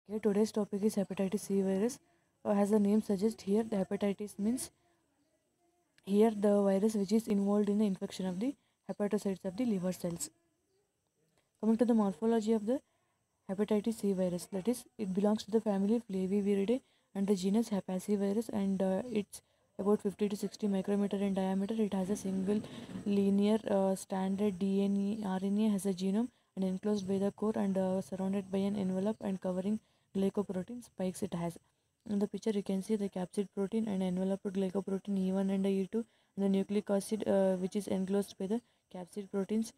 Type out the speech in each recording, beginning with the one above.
Okay, today's topic is hepatitis C virus. As the name suggests, here the hepatitis means here the virus which is involved in the infection of the hepatocytes of the liver cells. Coming to the morphology of the hepatitis C virus, that is, it belongs to the family Flaviviridae and the genus Hepacivirus, and it's about 50 to 60 micrometer in diameter. It has a single linear standard DNA RNA, has a genome and enclosed by the core and surrounded by an envelope and covering glycoprotein spikes it has. In the picture, you can see the capsid protein and enveloped glycoprotein E1 and E2, and the nucleic acid which is enclosed by the capsid proteins,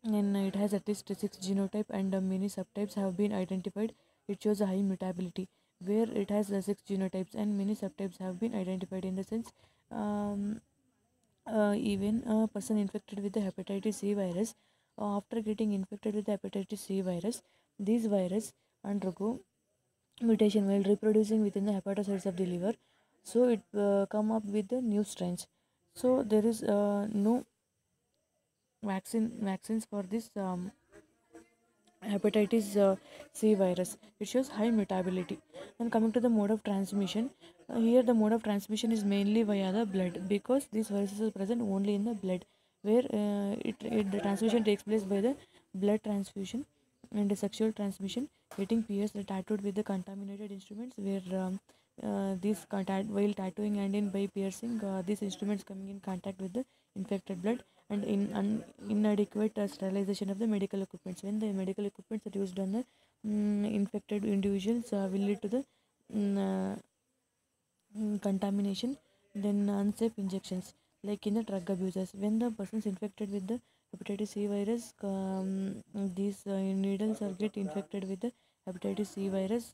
and it has at least six genotype and many subtypes have been identified. It shows a high mutability where it has six genotypes and many subtypes have been identified. In the sense, um, even a person infected with the hepatitis C virus, after getting infected with the hepatitis C virus, these virus undergo mutation while reproducing within the hepatocytes of the liver, so it come up with the new strains. So there is no vaccines for this hepatitis C virus. It shows high mutability. And coming to the mode of transmission, here the mode of transmission is mainly via the blood because these viruses are present only in the blood, where the transmission takes place by the blood transfusion and the sexual transmission, getting pierced tattooed with the contaminated instruments, where while tattooing and in by piercing, these instruments coming in contact with the infected blood, and inadequate sterilization of the medical equipments. When the medical equipments are used on the infected individuals, will lead to the mm, uh, contamination. Then unsafe injections, like in the drug abusers. When the person's infected with the hepatitis C virus, these needles are get infected with the hepatitis C virus,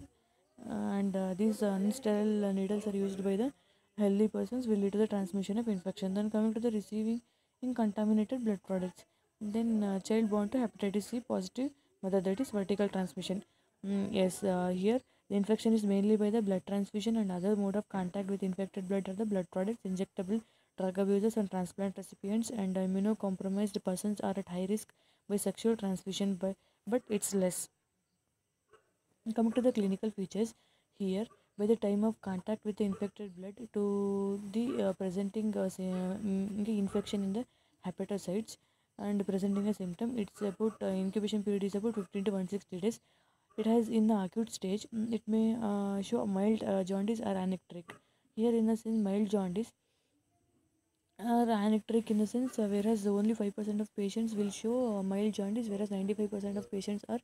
and these unsterile needles are used by the healthy persons, will lead to the transmission of infection. Then coming to the receiving in contaminated blood products, then child born to hepatitis C positive mother, that is vertical transmission. Yes, here the infection is mainly by the blood transfusion, and other mode of contact with infected blood are the blood products, injectable drug abusers and transplant recipients, and immunocompromised persons are at high risk by sexual transfusion, but it's less. Coming to the clinical features, here by the time of contact with the infected blood to the presenting the infection in the hepatocytes and presenting a symptom, it's about incubation period is about 15 to 160 days. It has in the acute stage, it may show mild jaundice or anectric. Here in the sense mild jaundice are anectric in the sense, whereas only 5% of patients will show mild jaundice, whereas 95% of patients are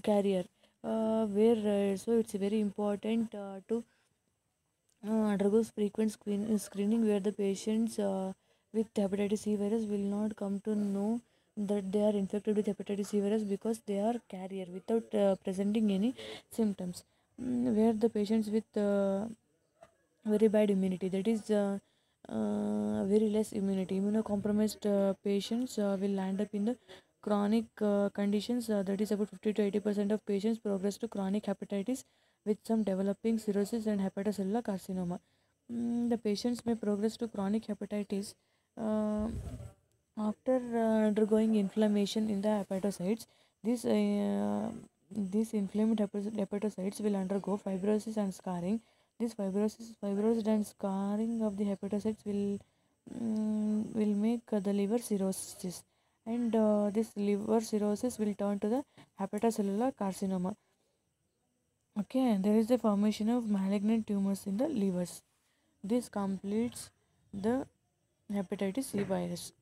carrier. Where so it's very important to undergoes frequent screening, where the patients with hepatitis C virus will not come to know that they are infected with hepatitis C virus because they are carrier without presenting any symptoms. Where the patients with very bad immunity, that is very less immunity, immunocompromised patients will land up in the chronic conditions, that is about 50 to 80% of patients progress to chronic hepatitis with some developing cirrhosis and hepatocellular carcinoma. The patients may progress to chronic hepatitis uh, after undergoing inflammation in the hepatocytes. These inflamed hepatocytes will undergo fibrosis and scarring. This fibrosis and scarring of the hepatocytes will make the liver cirrhosis, and this liver cirrhosis will turn to the hepatocellular carcinoma. Okay, there is the formation of malignant tumors in the livers. This completes the hepatitis C virus.